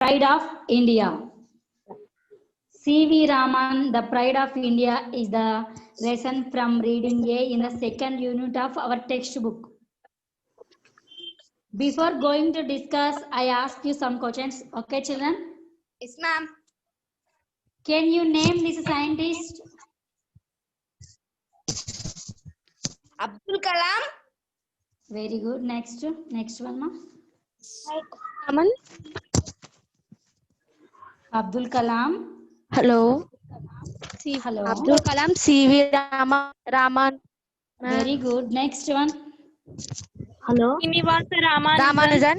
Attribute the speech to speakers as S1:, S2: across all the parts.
S1: Pride of India. C.V. Raman, the Pride of India is the lesson from reading A in the second unit of our textbook. Before going to discuss, I ask you some questions. Okay, children?
S2: Yes, ma'am.
S1: Can you name this scientist?
S2: Abdul Kalam.
S1: Very good. Next one, ma.
S3: Raman.
S1: Abdul Kalam.
S3: Hello.
S1: Hello.
S3: Abdul Kalam, C.V. Raman.
S1: Very good. Next one.
S3: Hello.
S2: Srinivasa
S3: Ramanujan.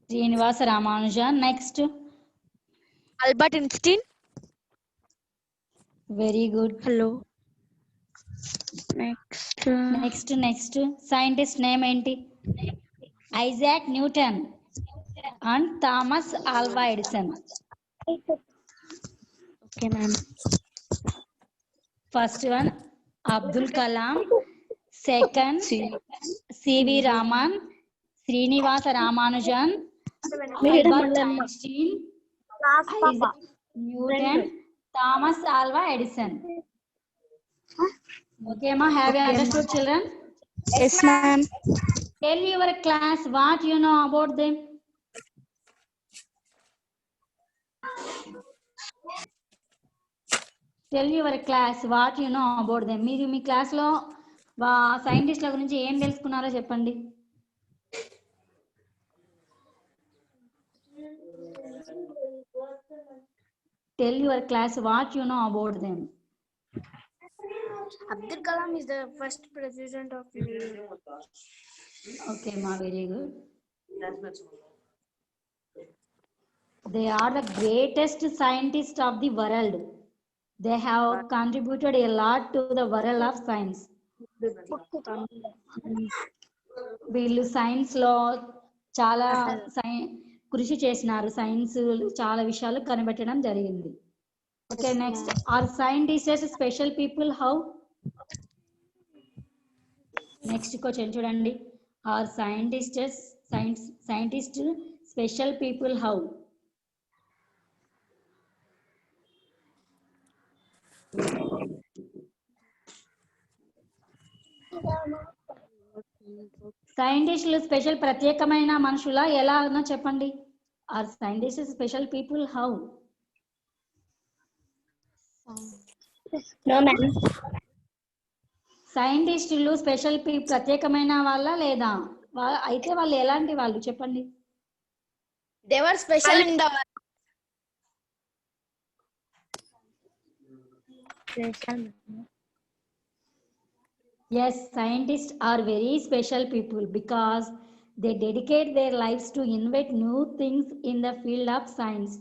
S1: Srinivasa Ramanujan. Next.
S3: Albert Einstein.
S1: Very good.
S3: Hello.
S1: Next. Scientist name enti? Isaac Newton and Thomas Alva Edison.
S3: Okay, ma'am.
S1: First one, Abdul Kalam. Second, C.V. Raman, Srinivasa Ramanujan, Albert Einstein, Isaac Newton, Thomas Alva Edison. Okay, ma, have you understood, children?
S3: Yes, ma'am.
S1: Tell your class what you know about them. Tell your class what you know about them. మీరు మీ క్లాస్లో సైంటిస్ట్ల గురించి ఏం తెలుసుకున్నారో చెప్పండి. Tell your class what you know about them.
S2: Abdul Kalam is the first president of India.
S1: Okay, ma, very good. They are the greatest scientists of the world. They have contributed a lot to the world of science. వీళ్ళు science లో చాలా కృషి చేసినారు. Science చాలా విషయాలు కనిపెట్టడం జరిగింది. Okay, next. Are scientists special people how? Next question చూడండి. Are scientist special people how? సైంటిస్టులు స్పెషల్ ప్రత్యేకమైన మనుషుల ఎలా అన్నా చెప్పండి. Are scientist special people how? సైంటిస్టులు స్పెషల్ ప్రత్యేకమైన వాళ్ళ లేదా? అయితే వాళ్ళు ఎలాంటి వాళ్ళు చెప్పండి.
S2: They were special in the
S1: Yes, scientists are very special people because they dedicate their lives to invent new things in the field of science.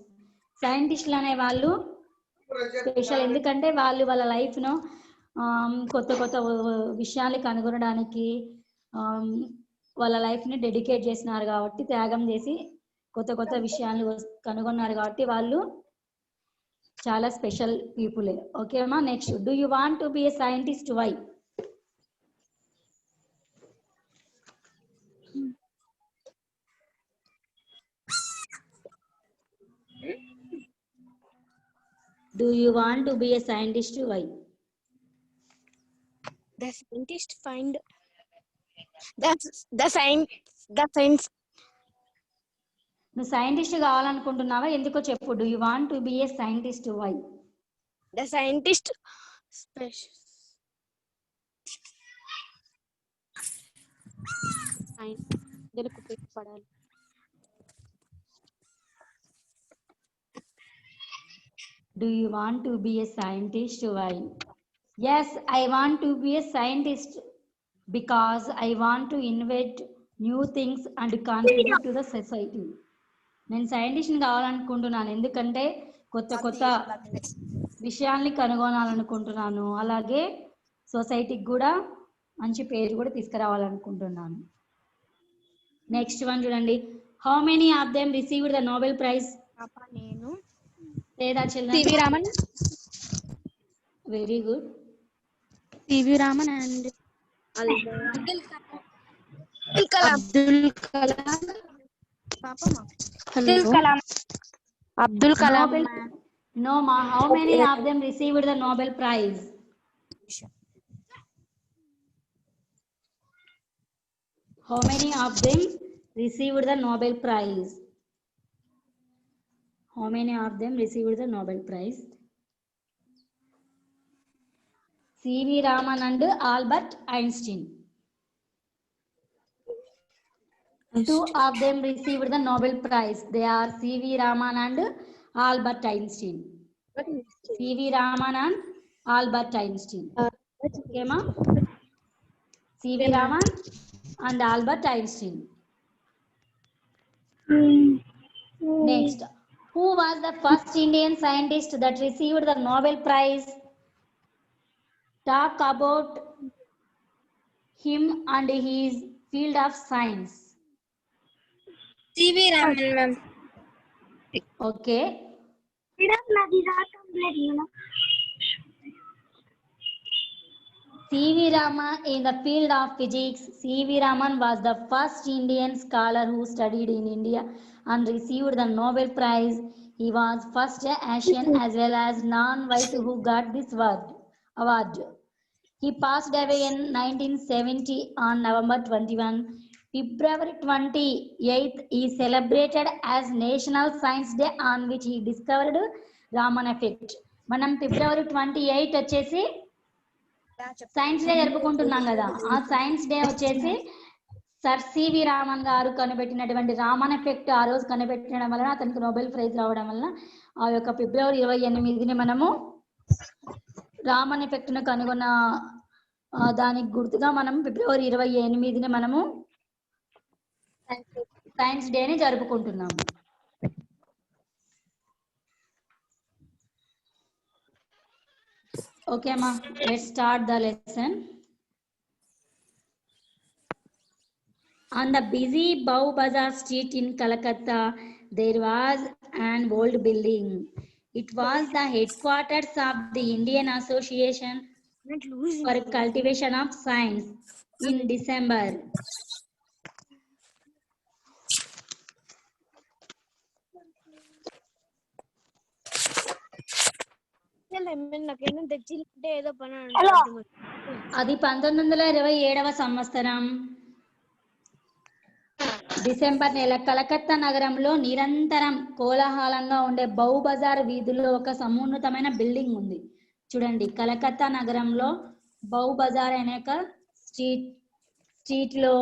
S1: సైంటిస్టులు అనే వాళ్ళు స్పెషల్ ఎందుకంటే వాళ్ళు వాళ్ళ లైఫ్ను కొత్త కొత్త విషయాలు కనుగొనడానికి వాళ్ళ లైఫ్ని డెడికేట్ చేసినారు కాబట్టి, త్యాగం చేసి కొత్త కొత్త విషయాలు కనుగొన్నారు కాబట్టి వాళ్ళు చాలా స్పెషల్ పీపులే. ఓకే అమ్మా. Next, do you want to be a scientist? Why? Do you want to be a scientist? Why?
S3: The scientist find the science.
S1: నువ్వు సైంటిస్ట్ కావాలనుకుంటున్నావా? ఎందుకో చెప్పు. Do you want to be a scientist? Why?
S3: The scientist special.
S1: Do you want to be a scientist? Why? Yes, I want to be a scientist because I want to invent new things and contribute to the society. నేను సైంటిస్ట్ని కావాలనుకుంటున్నాను ఎందుకంటే కొత్త కొత్త విషయాల్ని కనుగొనాలనుకుంటున్నాను, అలాగే సొసైటీకి కూడా మంచి పేరు కూడా తీసుకురావాలనుకుంటున్నాను. నెక్స్ట్ వన్ చూడండి. How many of them received the Nobel prize?
S3: నేను
S1: లేదా children?
S3: C.V. Raman.
S1: Very good.
S3: C.V. Raman and
S2: Abdul Kalam.
S3: Abdul Kalam. Hello. Abdul Kalam.
S1: Nobel. No, ma. How many of them received the Nobel Prize? How many of them received the Nobel Prize? How many of them received the Nobel Prize? C.V. Raman and Albert Einstein. Two of them received the Nobel Prize. They are C.V. Raman and Albert Einstein. C.V. Raman and Albert Einstein. Okay, ma? C.V. Raman and Albert Einstein. Next, who was the first Indian scientist that received the Nobel Prize? Talk about him and his field of science.
S2: C.V. Raman, ma'am.
S1: Okay. C.V. Raman in the field of physics. C.V. Raman was the first Indian scholar who studied in India and received the Nobel Prize. He was first Asian as well as non-white who got this award. He passed away in 1970 on November 21. February 28th is celebrated as National Science Day on which he discovered Raman effect. మనం February 28 వచ్చేసి science day జరుపుకుంటున్నాం కదా. ఆ science day వచ్చేసి sir CV Raman గారు కనిపెట్టినటువంటి Raman effect ఆ రోజు కనిపెట్టడం వలన అతనికి నోబెల్ ప్రైజ్ రావడం వలన ఆ యొక్క February 28ని మనము రామన్ ఎఫెక్ట్ ను కనుగొన్న దానికి గుర్తుగా మనం February 28ని మనము సైన్స్ డేని జరుపుకుంటున్నాము. Okay, ma. Let's start the lesson. On the busy Bow Bazaar street in Calcutta, there was an old building. It was the headquarters of the Indian Association for Cultivation of Science. In December, అది 1927వ సంవత్సరం December నెల కలకత్తా నగరంలో నిరంతరం కోలాహలంగా ఉండే బౌ బజార్ వీధిలో ఒక సమున్నతమైన building ఉంది. చూడండి, కలకత్తా నగరంలో బౌ బజార్ అనే ఒక స్ట్రీట్ లో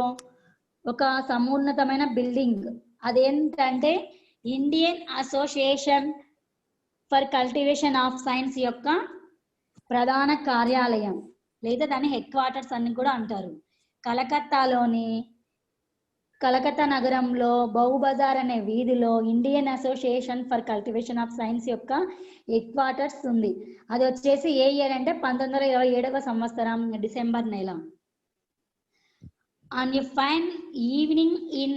S1: ఒక సమున్నతమైన బిల్డింగ్, అదేంటంటే Indian association for cultivation of science యొక్క ప్రధాన కార్యాలయం లేదా దాని హెడ్ క్వార్టర్స్ అని కూడా అంటారు. కలకత్తా నగరంలో బౌ బజార్ అనే వీధిలో Indian association for cultivation of science యొక్క హెడ్ క్వార్టర్స్ ఉంది. అది వచ్చేసి ఏ ఇయర్ అంటే 1927వ సంవత్సరం డిసెంబర్ నెల. On a fine evening in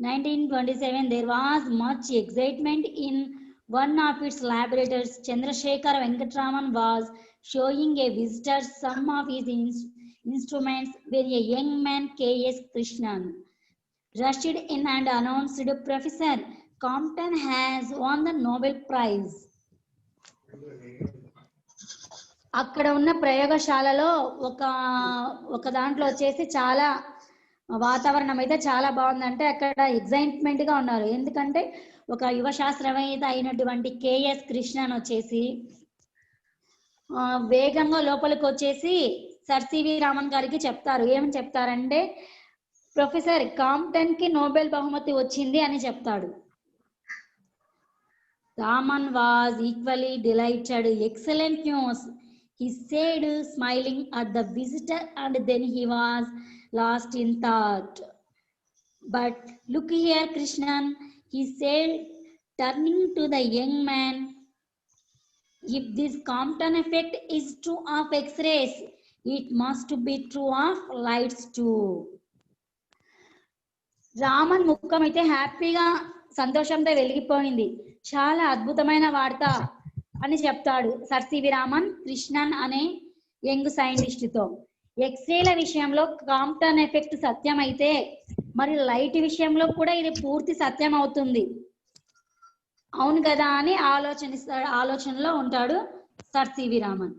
S1: 1927, there was much excitement in one of its laboratories. Chandrasekhar Venkatraman was showing a visitor some of his instruments when a young man, K.S. Krishnan, rushed in and announced, "Professor Compton has won the Nobel Prize." అక్కడ ఉన్న ప్రయోగశాలలో ఒక దాంట్లో వచ్చేసి చాలా వాతావరణం అయితే చాలా బాగుందంటే అక్కడ ఎగ్జైట్మెంట్ గా ఉన్నారు. ఎందుకంటే ఒక యువ శాస్త్రవేత్త అయినటువంటి కేఎస్ కృష్ణన్ వచ్చేసి వేగంగా లోపలికి వచ్చేసి సర్ సివి రామన్ గారికి చెప్తారు. ఏమని చెప్తారంటే, ప్రొఫెసర్ కాంప్టన్ కి నోబెల్ బహుమతి వచ్చింది అని చెప్తాడు. Raman was equally delighted. "Excellent news," he said, smiling at the visitor, and then he was lost in thought. "But look here, Krishnan," he said, turning to the young man. "If this Compton effect is true of X-rays, it must be true of lights too." Raman ముఖం అయితే హ్యాపీగా సంతోషంతో వెలిగిపోయింది. చాలా అద్భుతమైన వార్త అని చెప్తాడు sir CV Raman Krishnan అనే యంగ్ సైంటిస్ట్ తో. ఎక్స్రేల విషయంలో కాంప్టన్ ఎఫెక్ట్ సత్యమైతే మరి లైట్ విషయంలో కూడా ఇది పూర్తి సత్యం అవుతుంది, అవును కదా అని ఆలోచనలో ఉంటాడు sir CV Raman.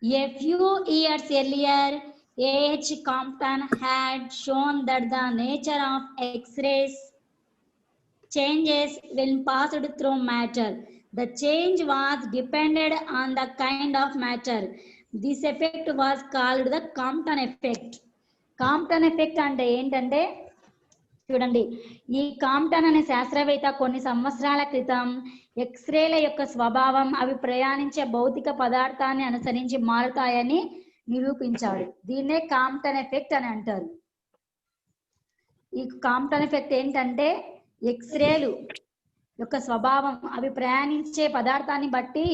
S1: A few years earlier, A.H. Compton had shown that the nature of X-rays changes when passed through matter. The change was depended on the kind of matter. This effect was called the Compton effect. Compton effect అంటే ఏంటంటే చూడండి, ఈ Compton అనే శాస్త్రవేత్త కొన్ని సంవత్సరాల క్రితం ఎక్స్రేల యొక్క స్వభావం అవి ప్రయాణించే భౌతిక పదార్థాన్ని అనుసరించి మారుతాయని నిరూపించాడు. దీన్నే కాంప్టన్ ఎఫెక్ట్ అని అంటారు. ఈ కాంప్టన్ ఎఫెక్ట్ ఏంటంటే ఎక్స్రేలు యొక్క స్వభావం అవి ప్రయాణించే పదార్థాన్ని బట్టి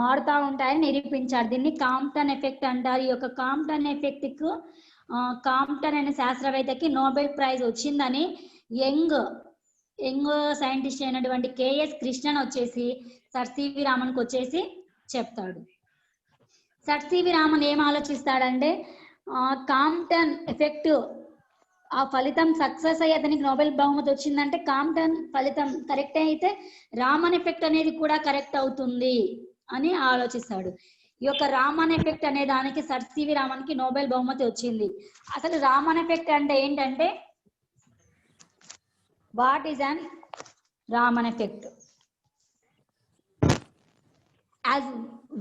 S1: మారుతూ ఉంటాయని నిరూపించాడు. దీన్ని కాంప్టన్ ఎఫెక్ట్ అంటారు. ఈ యొక్క కాంప్టన్ ఎఫెక్ట్ కు కాంప్టన్ అనే శాస్త్రవేత్తకి నోబెల్ ప్రైజ్ వచ్చిందని యంగ్ సైంటిస్ట్ అయినటువంటి కేఎస్ కృష్ణన్ వచ్చేసి సర్ సివి రామన్ కు వచ్చేసి చెప్తాడు. సర్ సివి రామన్ ఏం ఆలోచిస్తాడంటే కాంప్టన్ ఎఫెక్ట్ ఆ ఫలితం సక్సెస్ అయ్యి అతనికి నోబెల్ బహుమతి వచ్చిందంటే కాంప్టన్ ఫలితం కరెక్ట్ అయితే రామన్ ఎఫెక్ట్ అనేది కూడా కరెక్ట్ అవుతుంది అని ఆలోచిస్తాడు. ఈ యొక్క రామన్ ఎఫెక్ట్ అనే దానికి సర్ సివి రామన్ కి నోబెల్ బహుమతి వచ్చింది. అసలు రామన్ ఎఫెక్ట్ అంటే ఏంటంటే what is an Raman effect? As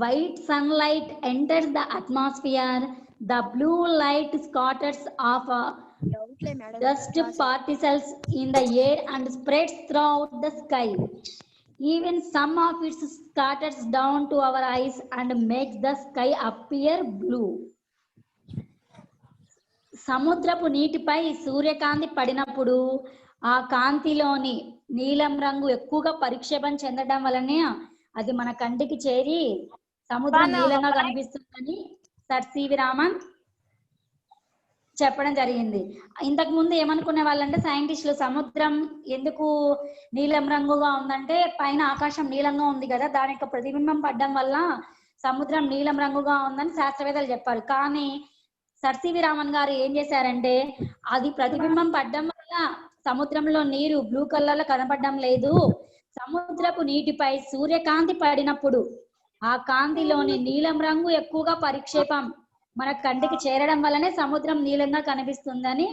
S1: white sunlight enters the atmosphere, the blue light scatters off dust particles in the air and spreads throughout the sky. Even some of it scatters down to our eyes and makes the sky appear blue. సముద్రపు నీటిపై సూర్యకాంతి పడినప్పుడు ఆ కాంతిలోని నీలం రంగు ఎక్కువగా పరిక్షేపణ చెందడం వలనే అది మన కంటికి చేరి సముద్రం నీలంగా కనిపిస్తుందని సర్ సివి రామన్ చెప్పడం జరిగింది. ఇంతకు ముందు ఏమనుకునే వాళ్ళంటే సైంటిస్టులు, సముద్రం ఎందుకు నీలం రంగుగా ఉందంటే పైన ఆకాశం నీలంగా ఉంది కదా, దాని యొక్క ప్రతిబింబం పడడం వల్ల సముద్రం నీలం రంగుగా ఉందని శాస్త్రవేత్తలు చెప్పారు. కానీ సర్ సివి రామన్ గారు ఏం చేశారంటే అది ప్రతిబింబం పడడం వల్ల సముద్రంలో నీరు బ్లూ కలర్ లో కనపడడం లేదు, సముద్రపు నీటిపై సూర్యకాంతి పడినప్పుడు ఆ కాంతిలోని నీలం రంగు ఎక్కువగా పరిక్షేపం మన కంటికి చేరడం వల్లనే సముద్రం నీలంగా కనిపిస్తుందని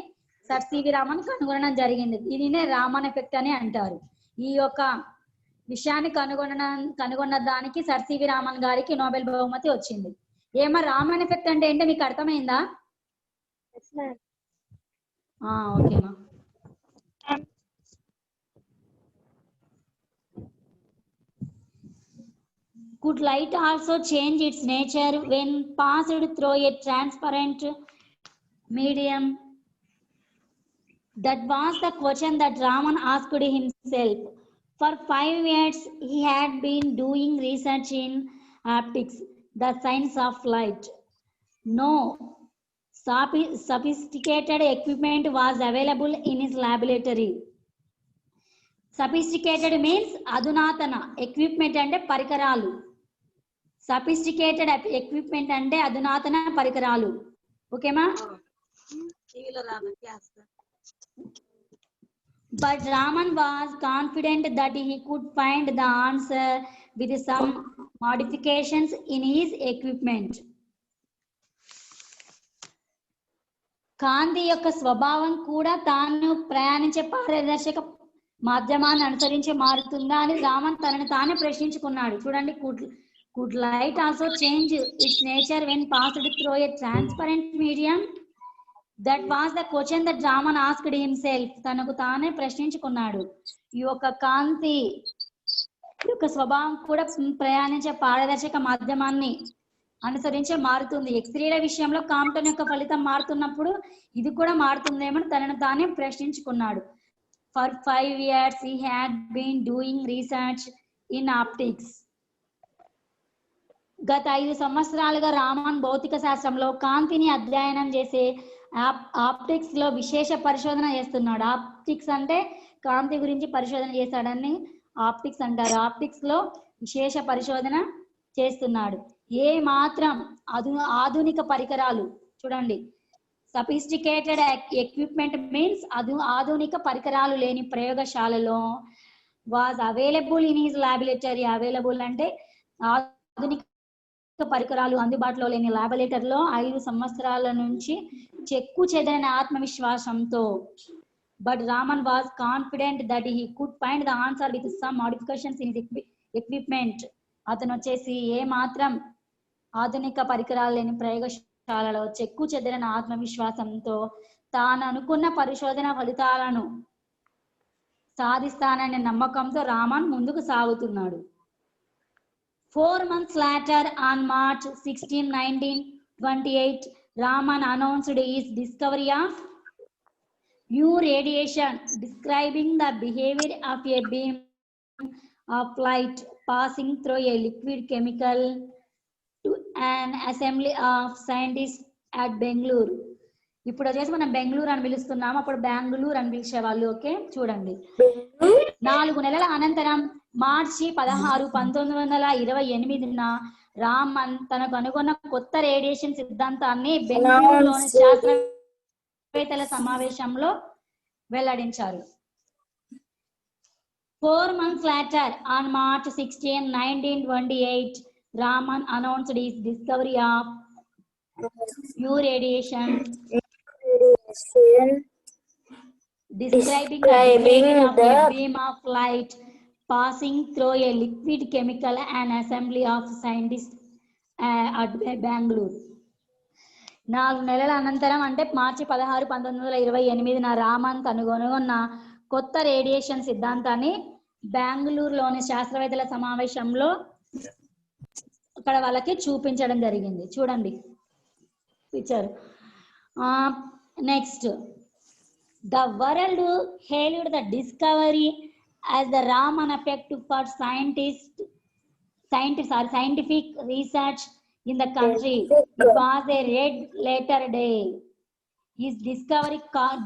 S1: సర్ సివి రామన్ కనుగొనడం జరిగింది. దీనినే రామన్ ఎఫెక్ట్ అని అంటారు. ఈ యొక్క విషయాన్ని కనుగొన్న దానికి సర్ సివి రామన్ గారికి నోబెల్ బహుమతి వచ్చింది. ఏమో రామన్ ఎఫెక్ట్ అంటే ఏంటో మీకు అర్థమైందా? ఓకేనా. Could light also change its nature when passed through a transparent medium? That was the question that Raman asked himself. For 5 years, he had been doing research in optics, the science of light. No sophisticated equipment was available in his laboratory. Sophisticated means adunatana, equipment ante parikaralu. Sophisticated equipment ante adunatana parikaralu. Okay ma? But Raman was confident that he could find the answer with some modifications in his equipment. కాంతి యొక్క స్వభావం కూడా తాను ప్రయాణించే పారదర్శక మాధ్యమాన్ని అనుసరించి మారుతుందా అని రామన్ తనని తానే ప్రశ్నించుకున్నాడు. చూడండి, could light also change its nature when passed through a transparent medium? That was the question that Raman asked himself. తనకు తానే ప్రశ్నించుకున్నాడు. ఈ యొక్క కాంతి యొక్క స్వభావం కూడా ప్రయాణించే పారదర్శక మాధ్యమాన్ని అనుసరించే మారుతుంది. ఎక్స్రేల విషయంలో కాంప్టన్ యొక్క ఫలితం మారుతున్నప్పుడు ఇది కూడా మారుతుందేమో తనను తానే ప్రశ్నించుకున్నాడు. For 5 years he had been doing research in optics. గత 5 సంవత్సరాలుగా రామన్ భౌతిక శాస్త్రంలో కాంతిని అధ్యయనం చేసే ఆప్టిక్స్ లో విశేష పరిశోధన చేస్తున్నాడు. ఆప్టిక్స్ అంటే కాంతి గురించి పరిశోధన చేశాడని ఆప్టిక్స్ అంటారు. ఆప్టిక్స్ లో విశేష పరిశోధన చేస్తున్నాడు. ఏ మాత్రం ఆధునిక పరికరాలు చూడండి, సఫిస్టికేటెడ్ ఎక్విప్మెంట్ మీన్స్ ఆధునిక పరికరాలు లేని ప్రయోగశాలలో was available in his laboratory. Available అంటే ఆధునిక పరికరాలు అందుబాటులో లేని ల్యాబొరేటరీలో 5 సంవత్సరాల నుంచి చెక్కు చెదరని ఆత్మవిశ్వాసంతో. But Raman was confident that he could find the answer with some modifications in equipment. అతను వచ్చేసి ఏ మాత్రం ఆధునిక పరికరాలు లేని ప్రయోగశాలలో చెక్కు చెదరని ఆత్మవిశ్వాసంతో తాను అనుకున్న పరిశోధన ఫలితాలను సాధిస్తాననే నమ్మకంతో రామన్ ముందుకు సాగుతున్నాడు. 4 months later, on March 16, 1928, Raman announced his discovery of new radiation, describing the behavior of a beam of light passing through a liquid chemical to an assembly of scientists at Bangalore. ఇప్పుడు వచ్చేసి మనం బెంగళూరు అని పిలుస్తున్నాము, అప్పుడు బెంగళూరు అని పిలిచేవాళ్ళు. Okay, చూడండి. 4 నెలల అనంతరం మార్చి 16, 1928న రామన్ తనకు అనుకున్న కొత్త రేడియేషన్ సిద్ధాంతాన్ని బెంగళూరులోని శాస్త్రవేత్తల సమావేశంలో వెల్లడించారు. 4 months later, on March 16, 1928, Raman announced his discovery of new radiation, describing the behavior of a beam of light passing through a liquid chemical and assembly of scientists at Bangalore. 4 నెలల అనంతరం అంటే మార్చి 16, 1928న రామన్ కనుగొన్న కొత్త రేడియేషన్ సిద్ధాంతాన్ని బెంగళూరులోని శాస్త్రవేత్తల సమావేశంలో అక్కడ వాళ్ళకి చూపించడం జరిగింది. చూడండి picture. Next, the world hailed the discovery as the Raman effect for scientific research in the country. It was a red letter day. His discovery caught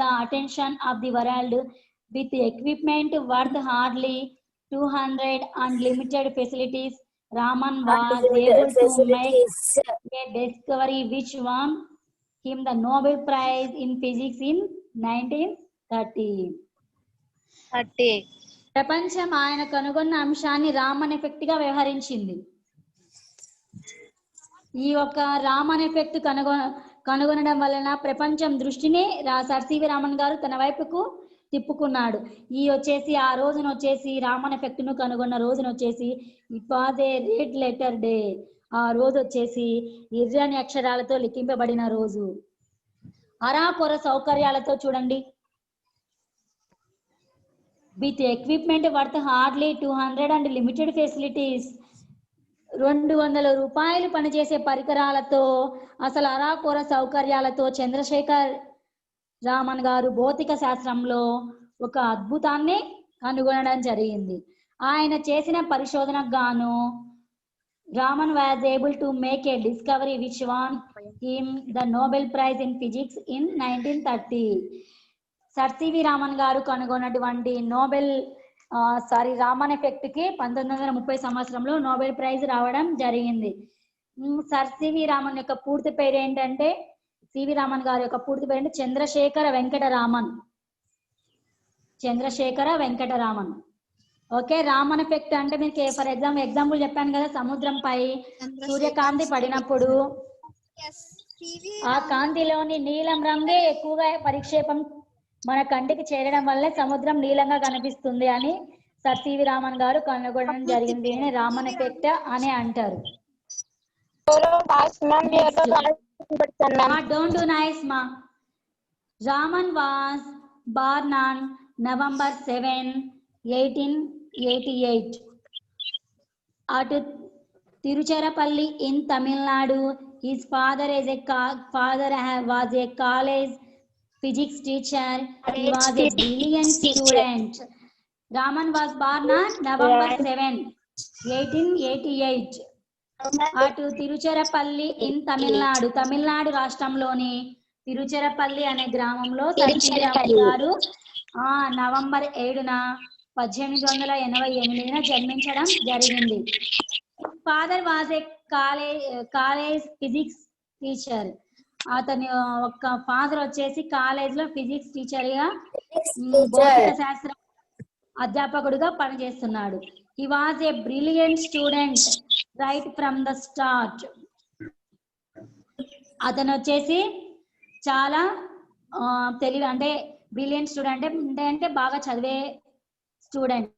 S1: the attention of the world. With equipment worth hardly 200 and limited facilities, Raman was able to make a discovery which won him the Nobel Prize in Physics in 1930. ప్రపంచం ఆయన కనుగొన్న అంశాన్ని Raman effect గా వ్యవహరించింది. ఈ యొక్క Raman effect కనుగొనడం వలన ప్రపంచం దృష్టిని సర్ సివి రామన్ గారు తన వైపుకు తిప్పుకున్నాడు. ఆ రోజున వచ్చేసి రామన్ ఎఫెక్ట్ ను కనుగొన్న రోజున వచ్చేసి it was A red letter day. ఆ రోజు వచ్చేసి ఎర్రని అక్షరాలతో లిఖింపబడిన రోజు. అరాకొర సౌకర్యాలతో, చూడండి, with equipment worth hardly 200 and limited facilities, 200 రూపాయలు పనిచేసే పరికరాలతో, అసలు అరాకొర సౌకర్యాలతో చంద్రశేఖర్ రామన్ గారు భౌతిక శాస్త్రంలో ఒక అద్భుతాన్ని కనుగొనడం జరిగింది. ఆయన చేసిన పరిశోధనకు గాను Raman was able to make a discovery which won him the Nobel Prize in Physics in 1930. Sir CV Raman గారు కనుగొన్నటువంటి రామన్ ఎఫెక్ట్ కి 1930 సంవత్సరంలో నోబెల్ ప్రైజ్ రావడం జరిగింది. సర్ సివి రామన్ యొక్క పూర్తి పేరు ఏంటంటే, సివి రామన్ గారి యొక్క పూర్తి పేరు అంటే చంద్రశేఖర వెంకటరామన్. ఓకే, రామన్ ఎఫెక్ట్ అంటే మీకు ఫర్ ఎగ్జాంపుల్ చెప్పాను కదా, సముద్రంపై సూర్యకాంతి పడినప్పుడు ఆ కాంతిలోని నీలం రంగే ఎక్కువగా పరిక్షేపం మన కంటికి చేరడం వల్ల సముద్రం నీలంగా కనిపిస్తుంది అని సర్ సివి రామన్ గారు కనుగొనడం జరిగింది. దీనిని రామన్ ఎఫెక్ట్ అని అంటారు. Don't do nice, ma. Raman was born on November 7, 1888 at Tiruchirappalli in Tamil Nadu. His father was a college physics teacher. He was a brilliant student. Raman was born on November 7, 1888 అటు Tiruchirappalli in Tamil Nadu, Tamil Nadu రాష్ట్రంలోని తిరుచిరపల్లి అనే గ్రామంలో sir CV Raman గారు November 7న 1888న జన్మించడం జరిగింది. Father was a college physics teacher. అతని ఒక father వచ్చేసి కాలేజ్ లో ఫిజిక్స్ టీచర్ గా భౌతిక శాస్త్ర అధ్యాపకుడిగా పనిచేస్తున్నాడు. He was a brilliant student right from the start. అతను వచ్చేసి చాలా తెలివి అంటే బ్రిలియంట్ స్టూడెంట్ అంటే బాగా చదివే student.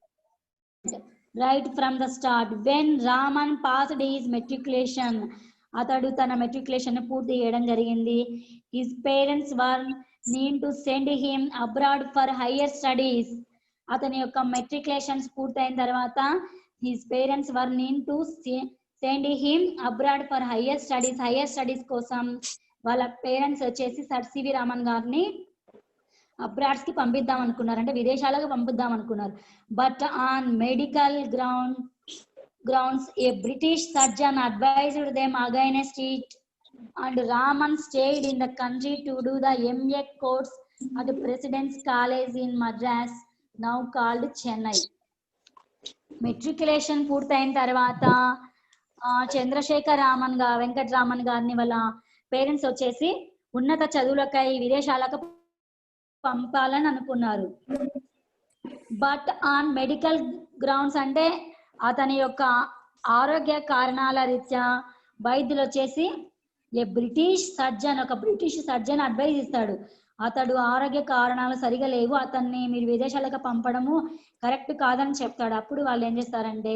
S1: Right from the start when Raman passed his matriculation, అతడు తన మెట్రికులేషన్ పూర్తి చేయడం జరిగింది. His parents were need to send him abroad for higher studies. అతని యొక్క మెట్రికులేషన్స్ పూర్తయిన తర్వాత his parents were need to send him abroad for higher studies కోసం వాళ్ళ పేరెంట్స్ వచ్చేసి సర్ సివి రామన్ గారిని అబ్రాడ్స్ కి పంపిద్దాం అనుకున్నారు, అంటే విదేశాలకు పంపిద్దాం అనుకున్నారు. But on medical grounds a British surgeon advised them against it and Raman stayed in the country to do the MA course at the President's College in Madras, now called Chennai. Matriculation పూర్తయిన తర్వాత చంద్రశేఖర్ రామన్ వెంకటరామన్ గారిని వాళ్ళ parents వచ్చేసి ఉన్నత చదువులకై విదేశాలకు పంపాలని అనుకున్నారు. But on medical grounds అంటే అతని యొక్క ఆరోగ్య కారణాల రీత్యా వైద్యులు వచ్చేసి ఒక బ్రిటిష్ సర్జన్ అడ్వైజ్ ఇస్తాడు. అతడు ఆరోగ్య కారణాలు సరిగా లేవు, అతన్ని మీరు విదేశాలకు పంపడము కరెక్ట్ కాదని చెప్తాడు. అప్పుడు వాళ్ళు ఏం చేస్తారంటే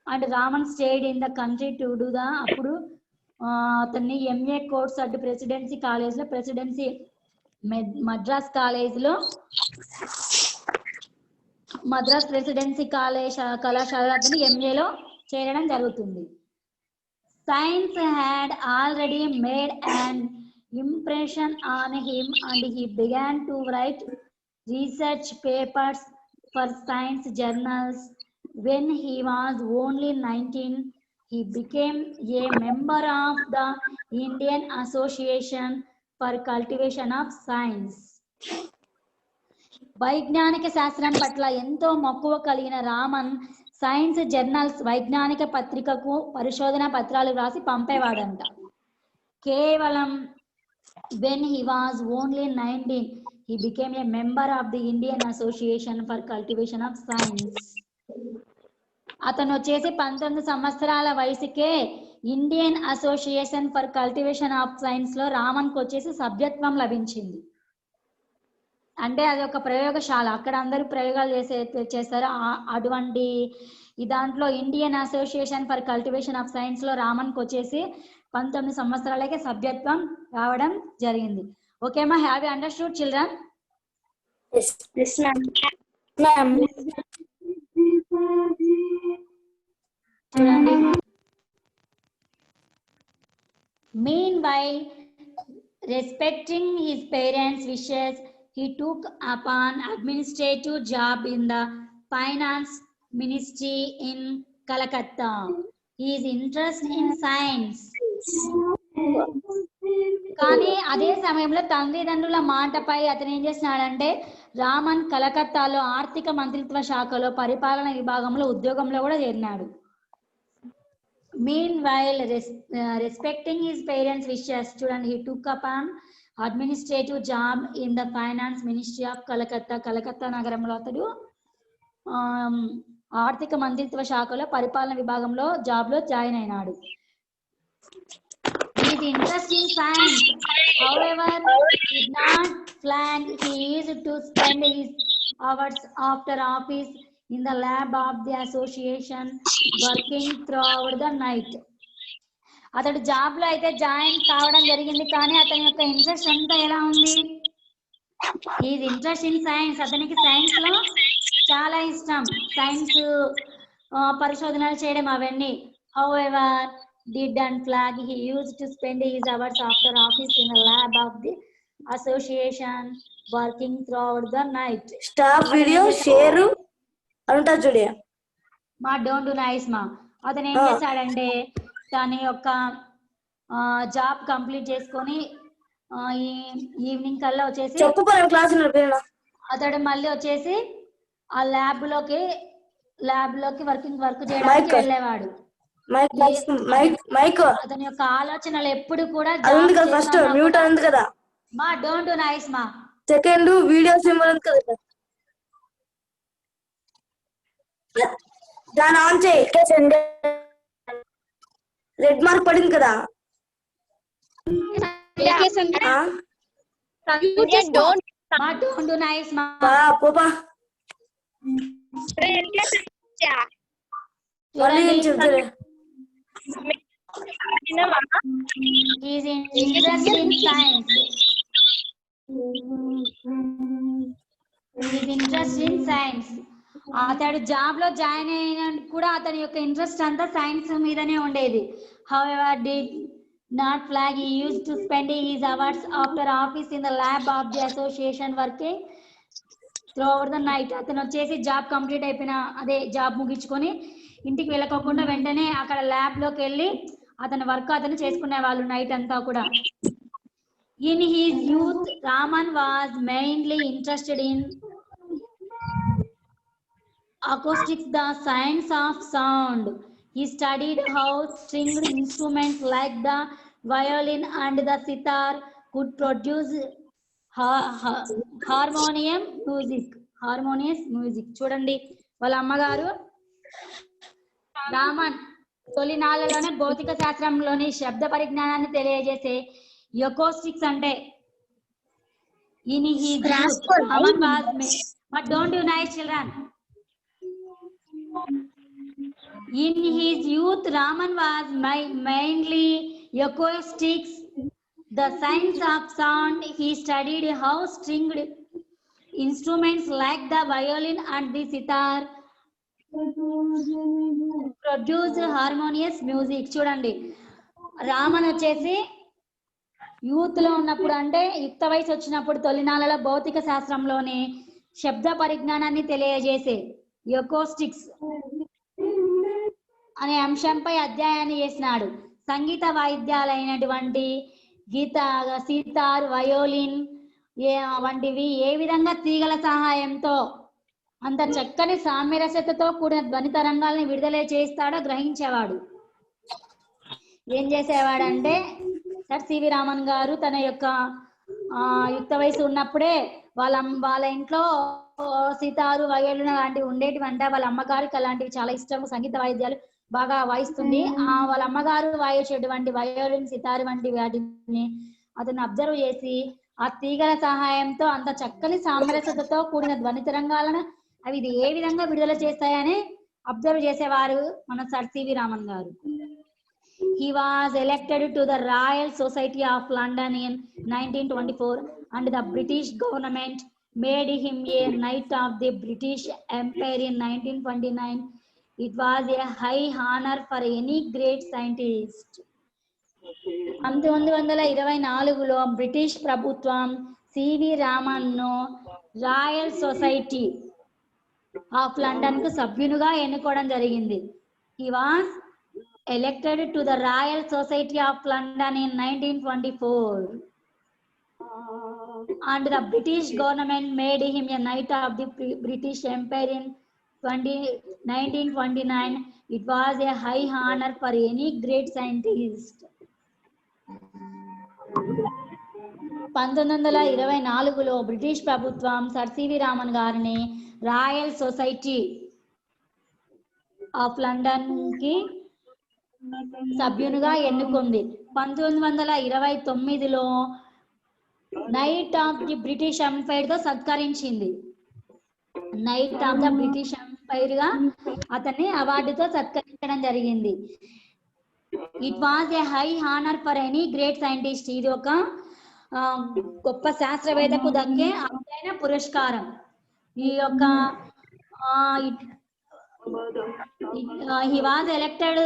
S1: and Raman stayed in the country to do the, అప్పుడు అతన్ని MA course at Presidency College లో మద్రాస్ ప్రెసిడెన్సీ కళాశాల అతను MAలో చేరడం జరుగుతుంది. Science had already made an impression on him and he began to write research papers for science journals. When he was only 19, he became a member of the Indian Association for Cultivation of Science. వైజ్ఞానిక శాస్త్రం పట్ల ఎంతో మక్కువ కలిగిన Raman science journals వైజ్ఞానిక పత్రికకు పరిశోధన పత్రాలు రాసి పంపేవాడంట. కేవలం when he was only 19, he became a member of the Indian Association for Cultivation of Science. అతను వచ్చేసి 19 సంవత్సరాల వయసుకే Indian association for cultivation of science లో రామన్కి వచ్చేసి సభ్యత్వం లభించింది. అంటే అది ఒక ప్రయోగశాల, అక్కడ అందరూ ప్రయోగాలు చేస్తారు. అటువంటి దాంట్లో Indian association for cultivation of science లో రామన్కి వచ్చేసి 19 సంవత్సరాలకే సభ్యత్వం రావడం జరిగింది. ఓకేమా, హ్యావ్ యూ అండర్స్టూడ్ చిల్డ్రన్? చూడండి. Meanwhile, respecting his parents' wishes, he took upon administrative job in the finance ministry in Calcutta. His interest in science. కానీ అదే సమయంలో తల్లిదండ్రుల మాటపై అతను ఏం చేస్తున్నాడంటే రామన్ కలకత్తాలో ఆర్థిక మంత్రిత్వ శాఖలో పరిపాలన విభాగంలో ఉద్యోగంలో కూడా చేరినాడు. Meanwhile, respecting his parents' wishes, చూడండి, he took upon administrative job in the finance ministry of Calcutta. Calcutta నగరంలో అతడు ఆర్థిక మంత్రిత్వ శాఖలో పరిపాలన విభాగంలో జాబ్ లో జాయిన్ అయినాడు. His interest in science, however, did not flag. He used to spend his hours after office in the lab of the association, working throughout the night. అతడు జాబ్ లో అయితే జాయిన్ కావడం జరిగింది, కానీ అతని యొక్క ఇంట్రెస్ట్ అంతా ఎలా ఉంది? హీజ్ ఇంట్రెస్ట్ ఇన్ సైన్స్, అతనికి సైన్స్ లో చాలా ఇష్టం, సైన్స్ పరిశోధనలు చేయడం అవన్నీ. However, did and flag. He used to spend his hours after office in the lab of the association, working throughout the night.
S4: Stop video, share అంటా చూడే
S1: మా డోంట్ డు నైస్ మా. అతను ఏం చేశాడంటే తన యొక్క జాబ్ కంప్లీట్ చేసుకొని ఈవినింగ్ కల్లా వచ్చేసి అతడు మళ్ళీ వచ్చేసి ఆ ల్యాబ్ లోకి వర్క్ చేయడానికి వెళ్ళేవాడు.
S4: మైక్
S1: అతని యొక్క ఆలోచనలు ఎప్పుడు కూడా
S4: అది ఉంది
S1: జాబ్
S4: కదా, ఫస్ట్
S1: చేస్తున్నా
S4: మ్యూట్
S1: కూడా
S4: ఉంది కదా,
S1: మా డోంట్ డూ నైస్ మా
S4: సెకండ్ వీడియో సింబల్ ఉంది కదా, దాని ఆన్ చేయి. రెడ్ మార్క్ పడింది కదా. ఆ?
S1: మా డోంట్ డూ నైస్ మా
S4: పోపా మళ్ళీ ఏం చెప్తారు?
S1: Is interested in science. Is interest in science. అతడు జాబ్ లో జాయిన్ అయిన కూడా అతని యొక్క ఇంట్రెస్ట్ అంతా సైన్స్ మీదనే ఉండేది. However, did not flag. He used to spend his hours after office in the lab of the association working throughout the night. అతను వచ్చేసి జాబ్ కంప్లీట్ అయిపోయిన అదే జాబ్ ముగించుకొని ఇంటికి వెళ్ళకోకుండా వెంటనే అక్కడ ల్యాబ్ లోకి వెళ్ళి అతని వర్క్ అతను చేసుకునే వాళ్ళు నైట్ అంతా కూడా. In his youth, Raman was mainly interested in acoustics, the science of sound. He studied how stringed instruments like the violin and the sitar could produce harmonious music. చూడండి వాళ్ళ అమ్మగారు రామన్ తొలినాళ్ళలోనే భౌతిక శాస్త్రంలోని శబ్ద పరిజ్ఞానాన్ని తెలియజేసే ఎకోస్టిక్స్ అంటే in his youth Raman was but don't you nice children. In his youth, Raman was mainly acoustics, the science of sound. He studied how stringed instruments like the violin and the sitar produce harmonious music. చూడండి రామన్ వచ్చేసి youth లో ఉన్నప్పుడు అంటే యుక్త వయసు వచ్చినప్పుడు తొలినాళ్ళలో భౌతిక శాస్త్రంలోని శబ్ద పరిజ్ఞానాన్ని తెలియజేసే ఎకోస్టిక్స్ అనే అంశంపై అధ్యయనాన్ని చేసినాడు. సంగీత వాయిద్యాలైనటువంటి సితార్, వయోలిన్ వంటివి ఏ విధంగా తీగల సహాయంతో అంత చక్కని సామ్యరసతతో కూడిన ధ్వని తరంగాల్ని విడుదల చేస్తాడో గ్రహించేవాడు. ఏం చేసేవాడంటే సర్ సివి రామన్ గారు తన యొక్క యుక్త వయసు ఉన్నప్పుడే వాళ్ళ ఇంట్లో సితారు, వయోలిన్ లాంటివి ఉండేటివంట. వాళ్ళ అమ్మగారికి అలాంటివి చాలా ఇష్టం, సంగీత వాయిద్యాలు బాగా వాయిస్తుంది. వాళ్ళ అమ్మగారు వాయించేటువంటి వయోలిన్, సితారు వంటి వాటిని అతను అబ్జర్వ్ చేసి ఆ తీగల సహాయంతో అంత చక్కని సామరస్యతతో కూడిన ధ్వని తరంగాలను అవి ఇది ఏ విధంగా విడుదల చేస్తాయని అబ్జర్వ్ చేసేవారు మన సర్ సివి రామన్ గారు. He was elected to the Royal Society of London in 1924 and the British government made him a Knight of the British Empire in 1929. It was a high honor for any great scientist. 1924లో British ప్రభుత్వం CV Raman ను royal society of London కు సభ్యునిగా ఎన్నుకోవడం జరిగింది. He was elected to the Royal Society of London in 1924 and the British government made him a Knight of the British Empire in 1929. It was a high honor for any great scientist. 1924లో British ప్రభుత్వం sir CV Raman గారిని royal society of London కి సభ్యునిగా ఎన్నుకుంది. 1929లో knight of the British empire తో సత్కరించింది. Knight of the British empire గా అతన్ని అవార్డుతో సత్కరించడం జరిగింది. It was a high honour for any great scientist. ఇది ఒక గొప్ప శాస్త్రవేత్తకు దక్కే అరుదైన పురస్కారం. ఈ యొక్క he was elected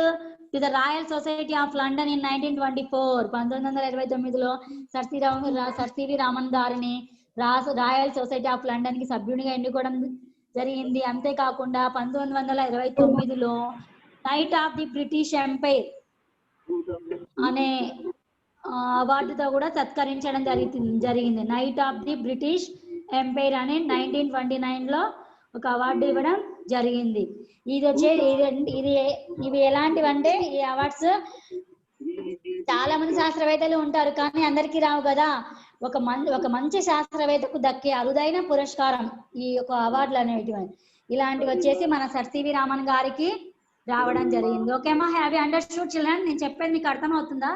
S1: to the Royal Society of London in 1924. 1929లో సర్ సివి రామన్ గారిని రాయల్ సొసైటీ ఆఫ్ లండన్ కి సభ్యునిగా ఎన్నుకోవడం జరిగింది. అంతేకాకుండా 1929లో knight of the British empire అనే అవార్డుతో కూడా సత్కరించడం జరిగింది. Knight of the British empire అని 1929లో ఒక అవార్డు ఇవ్వడం జరిగింది. ఇది వచ్చే ఇవి ఎలాంటివంటే ఈ అవార్డ్స్ చాలా మంది శాస్త్రవేత్తలు ఉంటారు కానీ అందరికీ రావు కదా. ఒక మంచి శాస్త్రవేత్తకు దక్కే అరుదైన పురస్కారం ఈ యొక్క అవార్డులు అనేటివి. ఇలాంటివి వచ్చేసి మన సర్ సివి రామన్ గారికి రావడం జరిగింది. ఓకేమా? Have you understood children? నేను చెప్పేది మీకు అర్థం అవుతుందా?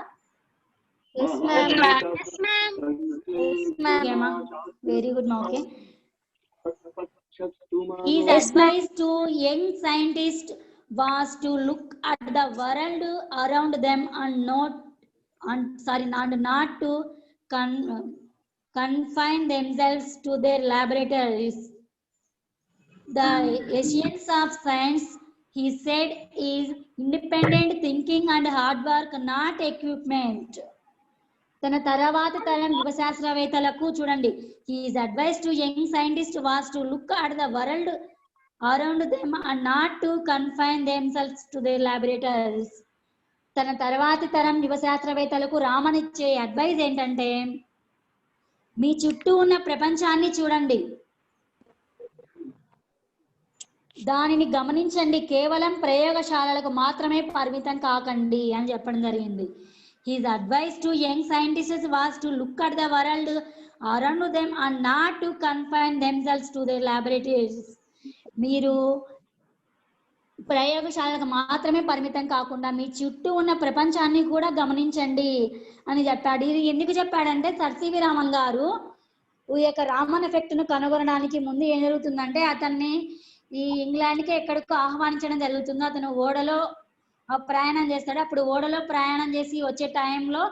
S1: వెరీ గుడ్ మా. Okay. His advice to young scientists was to look at the world around them and not to confine themselves to their laboratories. The essence of science, he said, is independent thinking and hard work, not equipment. తన తర్వాత తరం యువ శాస్త్రవేత్తలకు చూడండి, his advice to young scientists was to look at the world around them and not to confine themselves to their laboratories. తన తర్వాతి తరం యువ శాస్త్రవేత్తలకు రామన్ ఇచ్చే అడ్వైజ్ ఏంటంటే, మీ చుట్టూ ఉన్న ప్రపంచాన్ని చూడండి, దానిని గమనించండి, కేవలం ప్రయోగశాలలకు మాత్రమే పరిమితం కాకండి అని చెప్పడం జరిగింది. His advice to young scientists was to look at the world around them and not to confine themselves to their laboratories. మీరు ప్రయోగశాలకు మాత్రమే పరిమితం కాకుండా మీ చుట్టూ ఉన్న ప్రపంచాన్ని కూడా గమనించండి అని చెప్పాడు. ఇది ఎందుకు చెప్పాడంటే, సర్ సివి రామన్ గారు ఈ యొక్క రామన్ ఎఫెక్ట్ ను కనుగొనడానికి ముందు ఏం జరుగుతుందంటే, అతన్ని ఈ ఇంగ్లాండ్కి ఎక్కడికో ఆహ్వానించడం జరుగుతుంది. అతను ఓడలో ప్రయాణం చేస్తాడు. అప్పుడు ఓడలో ప్రయాణం చేసి వచ్చే టైంలో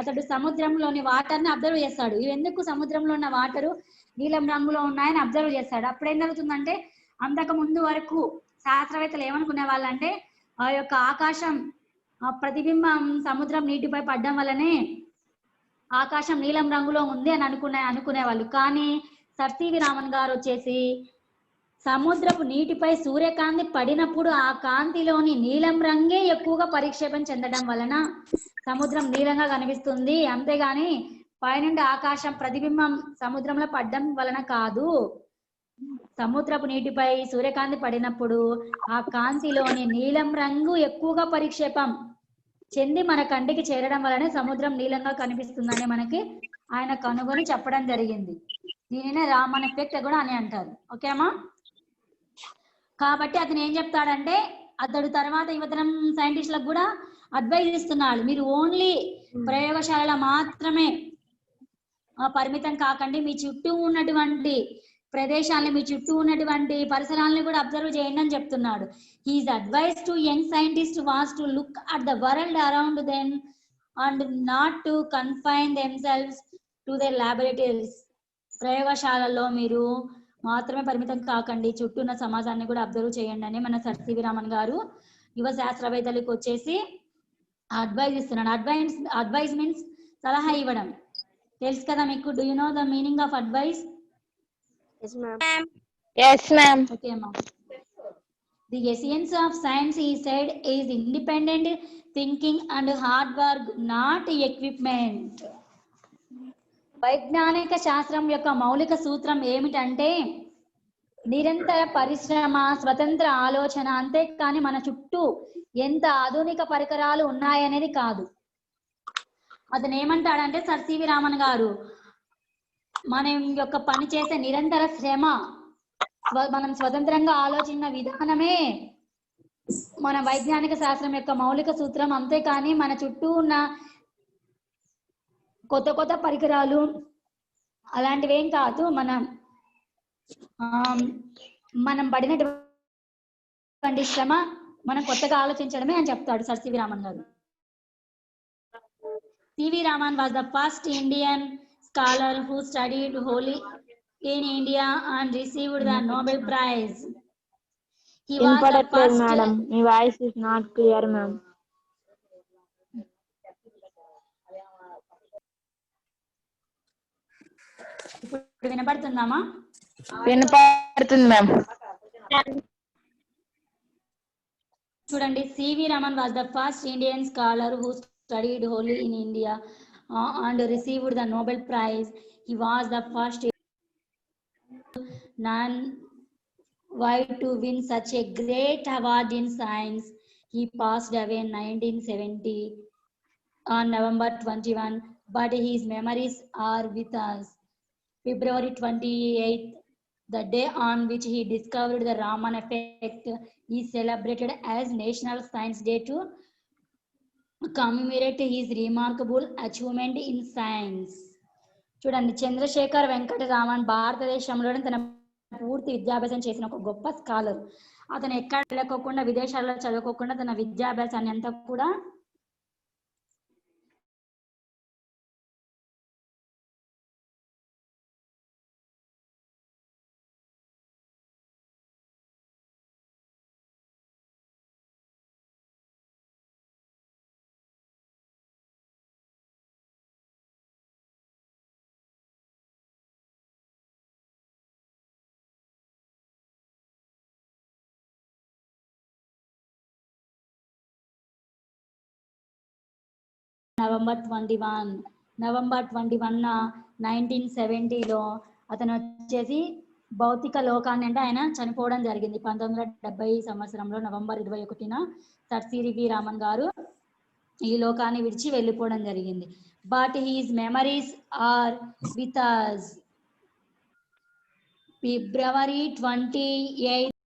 S1: అతడు సముద్రంలోని వాటర్ ని అబ్జర్వ్ చేస్తాడు. ఇవి ఎందుకు సముద్రంలో ఉన్న వాటరు నీలం రంగులో ఉన్నాయని అబ్జర్వ్ చేస్తాడు. అప్పుడు ఏం జరుగుతుందంటే, అంతకు ముందు వరకు శాస్త్రవేత్తలు ఏమనుకునే వాళ్ళంటే, ఆ యొక్క ఆకాశం ప్రతిబింబం సముద్రం నీటిపై పడడం వల్లనే ఆకాశం నీలం రంగులో ఉంది అని అనుకునేవాళ్ళు. కానీ సర్ సివి రామన్ గారు వచ్చేసి సముద్రపు నీటిపై సూర్యకాంతి పడినప్పుడు ఆ కాంతిలోని నీలం రంగే ఎక్కువగా పరిక్షేపం చెందడం వలన సముద్రం నీలంగా కనిపిస్తుంది, అంతేగాని పైనుండి ఆకాశం ప్రతిబింబం సముద్రంలో పడడం వలన కాదు. సముద్రపు నీటిపై సూర్యకాంతి పడినప్పుడు ఆ కాంతిలోని నీలం రంగు ఎక్కువగా పరిక్షేపం చెంది మన కంటికి చేరడం వలనే సముద్రం నీలంగా కనిపిస్తుందని మనకి ఆయన కనుగొని చెప్పడం జరిగింది. దీనినే రామన్ ఎఫెక్ట్ కూడా అని అంటారు. ఓకేమా? కాబట్టి అతను ఏం చెప్తాడంటే, అతడు తర్వాత యువతరం సైంటిస్టులకు కూడా అడ్వైజ్ ఇస్తున్నాడు, మీరు ఓన్లీ ప్రయోగశాల మాత్రమే పరిమితం కాకండి, మీ చుట్టూ ఉన్నటువంటి ప్రదేశాలను, మీ చుట్టూ ఉన్నటువంటి పరిసరాలను కూడా అబ్జర్వ్ చేయండి అని చెప్తున్నాడు. He's advice to young scientist was to look at the world around them and not to confine themselves to their laboratories. ప్రయోగశాలలో మీరు మాత్రమే పరిమితం కాకండి, చుట్టూ ఉన్న సమాజాన్ని కూడా అబ్జర్వ్ చేయండి అని మన సర్ సివి రామన్ గారు యువ శాస్త్రవేత్తలకు వచ్చేసి అడ్వైజ్ ఇస్తున్నాడు. అడ్వైజ్ మీన్స్ సలహా ఇవ్వడం. తెలుసు కదా మీకు? Do you know the meaning of advise?
S3: Yes, ma'am. Yes, ma'am.
S1: Okay, ma'am. The essence of science, he said, is independent thinking and hard work, not equipment. వైజ్ఞానిక శాస్త్రం యొక్క మౌలిక సూత్రం ఏమిటంటే, నిరంతర పరిశ్రమ, స్వతంత్ర ఆలోచన, అంతేకాని మన చుట్టూ ఎంత ఆధునిక పరికరాలు ఉన్నాయనేది కాదు. అతను ఏమంటాడంటే, సర్ సివి రామన్ గారు, మనం యొక్క పని చేసే నిరంతర శ్రమ, మనం స్వతంత్రంగా ఆలోచించిన విధానమే మన వైజ్ఞానిక శాస్త్రం యొక్క మౌలిక సూత్రం, అంతేకాని మన చుట్టూ ఉన్న కొత్త కొత్త పరికరాలు అలాంటివేం కాదు. మనం పడినటువంటి శ్రమ మనం కొత్తగా ఆలోచించడమే అని చెప్తాడు సర్ సివి రామన్ గారు. CV Raman was the first Indian scholar who studied wholly in India and received the Nobel Prize. He was the first.
S3: Madam, my voice is not clear, ma'am.
S1: ఇప్పుడు వినపడుతుందామా?
S3: వినపడుతుంది మ్యామ్.
S1: చూడండి, CV Raman was the first Indian scholar who studied wholly in India and received the Nobel Prize. He was the first why to win such a great award in science. He passed away in 1970 on November 21, but his memories are with us. February 28th, the day on which he discovered the Raman effect, is celebrated as National Science Day to commemorate his remarkable achievement in science. చూడండి, చంద్రశేఖర్ వెంకట రామన్ భారతదేశంలోనే తన పూర్తి విద్యాభ్యాసం చేసిన ఒక గొప్ప scholar. అతను ఎక్కడ వెళ్ళకోకుండా, విదేశాల్లో చదువుకోకుండా తన విద్యాభ్యాసాన్ని అంతా కూడా నవంబర్ 21 1970లో అతను వచ్చేసి భౌతిక లోకాన్ని, అంటే ఆయన చనిపోవడం జరిగింది 1970 సంవత్సరంలో నవంబర్ 21న సర్ సివి రామన్ గారు ఈ లోకాన్ని విడిచి వెళ్ళిపోవడం జరిగింది. But his memories are with us. February 28